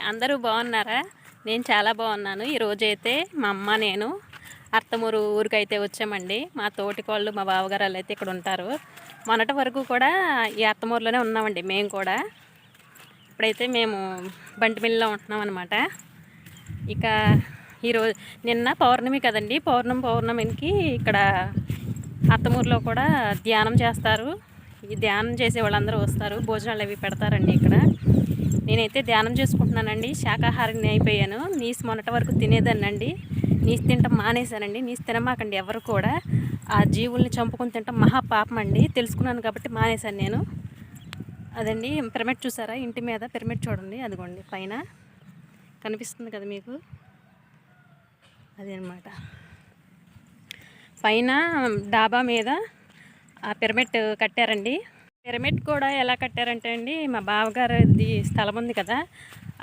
అందరూ బాగున్నారా? నేను చాలా బాగున్నాను. ఈరోజైతే మా అమ్మ నేను అత్తమూరు ఊరికైతే వచ్చామండి. మా తోటికోళ్ళు మా బావగారు అయితే ఇక్కడ ఉంటారు. మొన్నటి వరకు కూడా ఈ అత్తమూరులోనే ఉన్నామండి మేము కూడా. ఇప్పుడైతే మేము బంటిమిల్లిలో ఉంటున్నాం అనమాట. ఇక ఈరోజు నిన్న పౌర్ణమి కదండి. పౌర్ణమికి ఇక్కడ అత్తమూరులో కూడా ధ్యానం చేస్తారు. ఈ ధ్యానం చేసే వాళ్ళందరూ వస్తారు, భోజనాలు అవి పెడతారండి ఇక్కడ. నేనైతే ధ్యానం చేసుకుంటున్నానండి. శాకాహారిని అయిపోయాను. నీసు మొన్నటి వరకు తినేదాన్నండి. నీసు తింటాం మానేశానండి. నీసు తినమాకండి ఎవరు కూడా. ఆ జీవుల్ని చంపుకొని తింటాం మహాపాపం అండి. తెలుసుకున్నాను కాబట్టి మానేశాను నేను. అదండి పిరమిడ్ చూసారా? ఇంటి మీద పిరమిడ్ చూడండి, అదిగోండి పైన కనిపిస్తుంది కదా మీకు, అదనమాట. పైన డాబా మీద ఆ పిరమిడ్ కట్టారండి. పిరమిడ్ కూడా ఎలా కట్టారంటే అండి, మా బావగారిది స్థలం ఉంది కదా,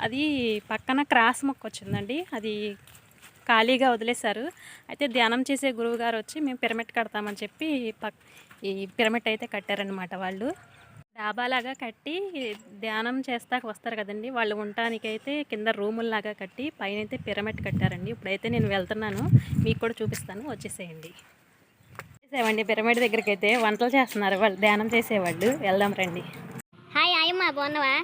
అది పక్కన క్రాస్ మొక్క వచ్చిందండి. అది ఖాళీగా వదిలేశారు. అయితే ధ్యానం చేసే గురువు గారు వచ్చి మేము పిరమిడ్ కడతామని చెప్పి ఈ పిరమిడ్ అయితే కట్టారనమాట. వాళ్ళు డాబాలాగా కట్టి ధ్యానం చేస్తాక వస్తారు కదండి, వాళ్ళు ఉండటానికైతే కింద రూముల్లాగా కట్టి పైన అయితే పిరమిడ్ కట్టారండి. ఇప్పుడైతే నేను వెళ్తున్నాను, మీకు కూడా చూపిస్తాను, వచ్చేసేయండి. చేసేవండి పిరమిడ్ దగ్గరికి అయితే వంటలు చేస్తున్నారు వాళ్ళు, ధ్యానం చేసేవాళ్ళు. వెళ్దాం రండి. హాయ్ ఆయమ్మ, బాగున్నావా?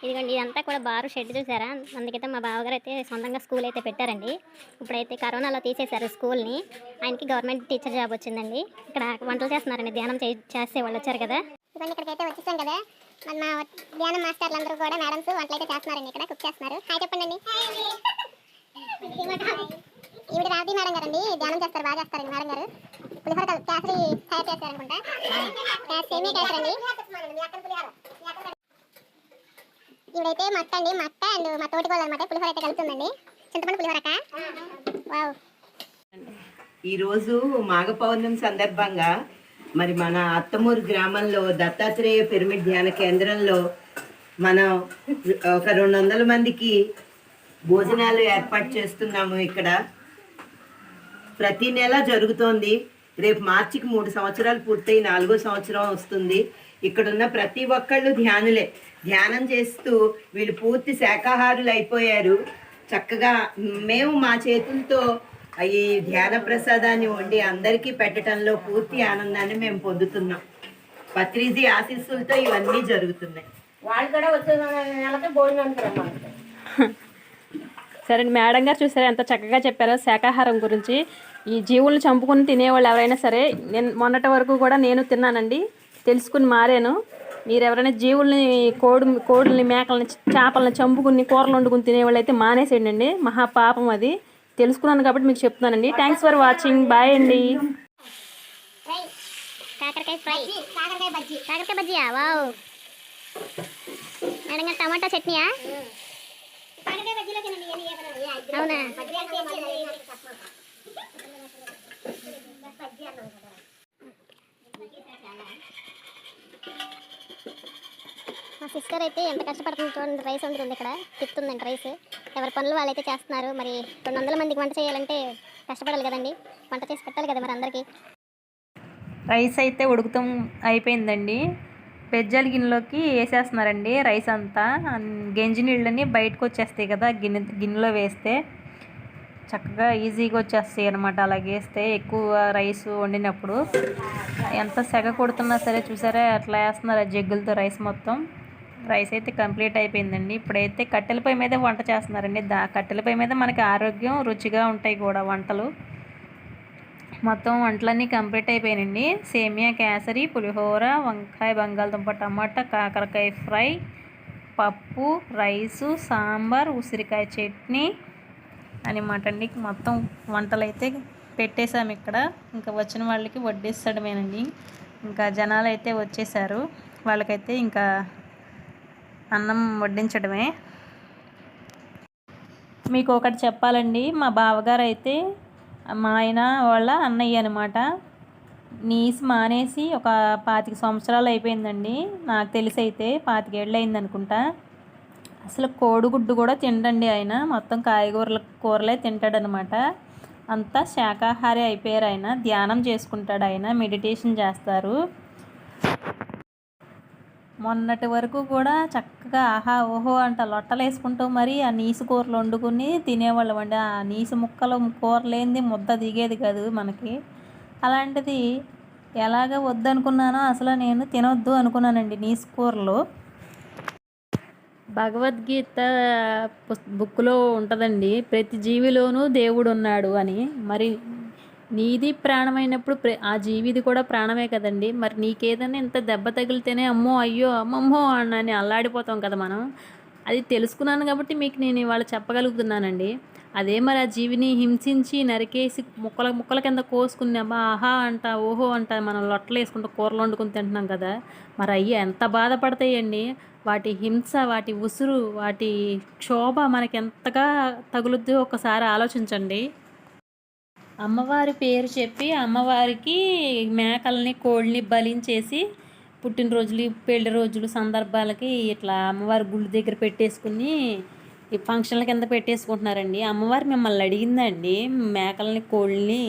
ఇదిగోండి, ఇదంతా కూడా బారు షెడ్ చూసారా? అందుకైతే మా బావగారు అయితే సొంతంగా స్కూల్ అయితే పెట్టారండి. ఇప్పుడైతే కరోనాలో తీసేశారు స్కూల్ని. ఆయనకి గవర్నమెంట్ టీచర్ జాబ్ వచ్చిందండి. ఇక్కడ వంటలు చేస్తున్నారండి, ధ్యానం చేసే వాళ్ళు వచ్చారు కదా. ఇవన్నీ ఇక్కడికైతే వచ్చేసాం కదా, మా ధ్యానం మాస్టర్లు అందరూ కూడా మేడమ్స్ వంటలు అయితే చేస్తున్నారండి, ఇక్కడ కుక్ చేస్తున్నారు. హాయ్ చెప్పండి. ఈవిడ రాధి మేడం గారండి, ధ్యానం చేస్తారు, బాగా చేస్తారండి మేడం గారు. పులిహోర కేసరి తయారు చేస్తారనుకుంటా, సేమియా కేసరండి. ఇవిడైతే మా అక్క అండి, మా అక్క అండ్ మా తోటి కోళ్ళు అనమాట. పులిహోర అయితే కలుపుతుందండి, చింతపండు పులిహోరక. వావ్. ఈరోజు మాఘ పౌర్ణమి సందర్భంగా మరి మన అత్తమూరు గ్రామంలో దత్తాత్రేయ పిరమిడ్ ధ్యాన కేంద్రంలో మనం ఒక 200 మందికి భోజనాలు ఏర్పాటు చేస్తున్నాము. ఇక్కడ ప్రతి నెల జరుగుతోంది. రేపు మార్చికి 3 సంవత్సరాలు పూర్తయి 4వ సంవత్సరం వస్తుంది. ఇక్కడున్న ప్రతి ఒక్కళ్ళు ధ్యానులే. ధ్యానం చేస్తూ వీళ్ళు పూర్తి శాకాహారులు అయిపోయారు. చక్కగా మేము మా చేతులతో ఈ ధ్యాన ప్రసాదాన్ని వండి అందరికీ పెట్టడంలో పూర్తి ఆనందాన్ని మేము పొందుతున్నాం. పత్రిజీ ఆశీస్సులతో ఇవన్నీ జరుగుతున్నాయి. వాళ్ళు కూడా వచ్చే నెలకి భోజనానికి రమ్మంటారు. సరే, మేడం గారు చూసారా ఎంత చక్కగా చెప్పారో శాకాహారం గురించి. ఈ జీవులను చంపుకుని తినేవాళ్ళు ఎవరైనా సరే, నేను మొన్నటి వరకు కూడా నేను తిన్నానండి, తెలుసుకుని మారాను. మీరు ఎవరైనా జీవుల్ని కోడుల్ని మేకలని చేపలని చంపుకుని కూరలు వండుకుని తినేవాళ్ళు అయితే మానేసేయండి, మహాపాపం అది. తెలుసుకున్నాను కాబట్టి మీకు చెప్తున్నానండి. థ్యాంక్స్ ఫర్ వాచింగ్, బాయ్ అండి. కాకరకాయ ఫ్రై, కాకరకాయ బజ్జీయా? వావ్. మేడం గారు టమాటా చట్నీయా? అవునా? మా సిస్టర్ అయితే ఎంత కష్టపడుతుంది చూడండి. రైస్ వండుతుంది, ఇక్కడ తిప్పుతుందండి రైస్. ఎవరి పనులు వాళ్ళైతే చేస్తున్నారు. మరి 200 మందికి వంట చేయాలంటే కష్టపడాలి కదండి, వంట చేసి పెట్టాలి కదా మరి అందరికీ. రైస్ అయితే ఉడుకుతాం అయిపోయిందండి. పెజ్జల గిన్నెలోకి వేసేస్తున్నారండి రైస్ అంతా. గంజి నీళ్ళని బయటకు వచ్చేస్తాయి కదా గిన్నెలో వేస్తే, చక్కగా ఈజీగా వచ్చేస్తాయి అనమాట. అలాగే వేస్తే ఎక్కువ రైస్ వండినప్పుడు ఎంత సెగ కొడుతున్నా సరే చూసారా అట్లా వేస్తున్నారు జగ్గులతో రైస్ మొత్తం. రైస్ అయితే కంప్లీట్ అయిపోయిందండి. ఇప్పుడైతే కట్టెలపై మీద వంట చేస్తున్నారండి. కట్టెలపై మీద మనకి ఆరోగ్యం రుచిగా ఉంటాయి కూడా వంటలు. మొత్తం వంటలన్నీ కంప్లీట్ అయిపోయాయండి. సేమియా కేసరి, పులిహోర, వంకాయ, బంగాళదుంప, టమాటా, కాకరకాయ ఫ్రై, పప్పు, రైసు, సాంబార్, ఉసిరికాయ చట్నీ అనమాట అండి. మొత్తం వంటలు అయితే పెట్టేశాము ఇక్కడ. ఇంకా వచ్చిన వాళ్ళకి వడ్డిస్తడమేనండి. ఇంకా జనాలు అయితే వచ్చేసారు, వాళ్ళకైతే ఇంకా అన్నం వడ్డించడమే. మీకు ఒకటి చెప్పాలండి, మా బావగారు అయితే మా ఆయన వాళ్ళ అన్నయ్య అనమాట. నీసు మానేసి ఒక 25 సంవత్సరాలు అయిపోయిందండి నాకు తెలిసి. అయితే 25 ఏళ్ళు అయింది అనుకుంటా. అసలు కోడిగుడ్డు కూడా తిండండి ఆయన, మొత్తం కూరలే తింటాడనమాట. అంతా శాకాహారి అయిపోయారు ఆయన. ధ్యానం చేసుకుంటాడు ఆయన, మెడిటేషన్ చేస్తారు. మొన్నటి వరకు కూడా చక్కగా ఆహా ఓహో అంట లొట్టలు వేసుకుంటూ మరి ఆ నీసు కూరలు వండుకుని తినేవాళ్ళం అండి. ఆ నీసు ముక్కలు కూర లేనిది ముద్ద దిగేది కాదు మనకి. అలాంటిది ఎలాగ వద్దనుకున్నానో అసలు నేను తినొద్దు అనుకున్నానండి నీసు కూరలు. భగవద్గీత బుక్లో ఉంటుందండి, ప్రతి జీవిలోనూ దేవుడు ఉన్నాడు అని. మరి నీది ప్రాణమైనప్పుడు ఆ జీవిది కూడా ప్రాణమే కదండి. మరి నీకేదైనా ఇంత దెబ్బ తగిలితేనే అమ్మో అయ్యో అమ్మమ్మో అని అల్లాడిపోతాం కదా మనం. అది తెలుసుకున్నాను కాబట్టి మీకు నేను ఇవాళ చెప్పగలుగుతున్నానండి. అదే మరి ఆ జీవిని హింసించి నరికేసి ముక్కల ముక్కల కింద కోసుకుని అబ్బా ఆహా అంట ఓహో అంట మనం లొట్టలు వేసుకుంటూ కూరలు వండుకుని తింటున్నాం కదా. మరి అయ్యి ఎంత బాధపడతాయండి. వాటి హింస, వాటి ఉసురు, వాటి క్షోభ మనకి ఎంతగా తగులుద్దో ఒకసారి ఆలోచించండి. అమ్మవారి పేరు చెప్పి అమ్మవారికి మేకల్ని కోళ్ళని బలించేసి పుట్టినరోజులు పెళ్లి రోజులు సందర్భాలకి ఇట్లా అమ్మవారి గుడి దగ్గర పెట్టేసుకుని ఈ ఫంక్షన్ల కింద పెట్టేసుకుంటున్నారండి. అమ్మవారు మిమ్మల్ని అడిగిందండి మేకల్ని కోళ్ళని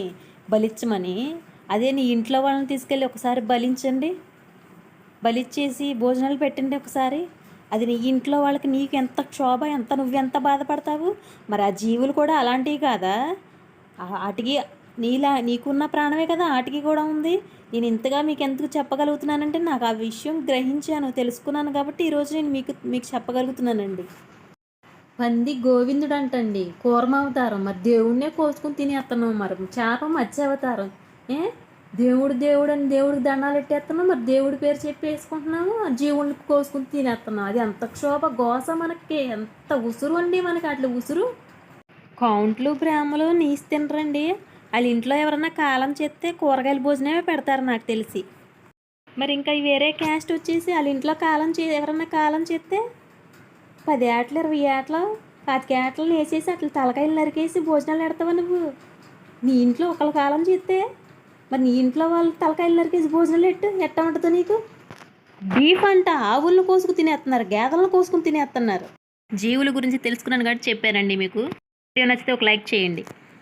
బలిచ్చమని. అదే నీ ఇంట్లో వాళ్ళని తీసుకెళ్ళి ఒకసారి బలించండి, బలిచ్చేసి భోజనాలు పెట్టండి ఒకసారి. అది నీ ఇంట్లో వాళ్ళకి నీకు ఎంత క్షోభ, నువ్వెంత బాధపడతావు. మరి ఆ జీవులు కూడా అలాంటివి కాదా? వాటికి నీకున్న ప్రాణమే కదా వాటికి కూడా ఉంది. నేను ఇంతగా మీకు ఎందుకు చెప్పగలుగుతున్నానంటే నాకు ఆ విషయం గ్రహించాను, తెలుసుకున్నాను కాబట్టి ఈరోజు నేను మీకు చెప్పగలుగుతున్నానండి. పంది గోవిందుడు అంటండి కూర్మ అవతారం, మరి దేవుడినే కోసుకుని తినేస్తున్నావు. మరి చేప మత్స్య అవతారం. దేవుడు అని దేవుడికి దండాలు పెట్టేస్తున్నావు, మరి దేవుడి పేరు చెప్పి వేసుకుంటున్నాము, జీవుడిని కోసుకుని తినేస్తున్నావు. అది ఎంత క్షోభ గోస, మనకి ఎంత ఉసురు అండి. మనకి అట్లా ఉసురు. కౌంట్లు బ్రాహ్మలు నీసి తినరండి. వాళ్ళ ఇంట్లో ఎవరన్నా కాలం చేస్తే కూరగాయల భోజనమే పెడతారు నాకు తెలిసి. మరి ఇంకా వేరే క్యాస్ట్ వచ్చేసి వాళ్ళ ఇంట్లో ఎవరన్నా కాలం చేస్తే 10 ఏటలు 20 ఏటలు 25 ఏటలు వేసేసి అట్లా తలకాయలు నరికేసి భోజనాలు పెడతావా నువ్వు? నీ ఇంట్లో ఒకళ్ళ కాలం చేస్తే మరి నీ ఇంట్లో వాళ్ళు తలకాయలు నరికేసి భోజనాలు ఎట్ట ఉంటుందో నీకు? బీఫ్ అంట ఆవులను కోసుకు తినేస్తున్నారు, గేదెలను కోసుకుని తినేస్తున్నారు. జీవుల గురించి తెలుసుకున్నాను కాబట్టి చెప్పానండి మీకు. వీడియో నచ్చితే ఒక లైక్ చేయండి.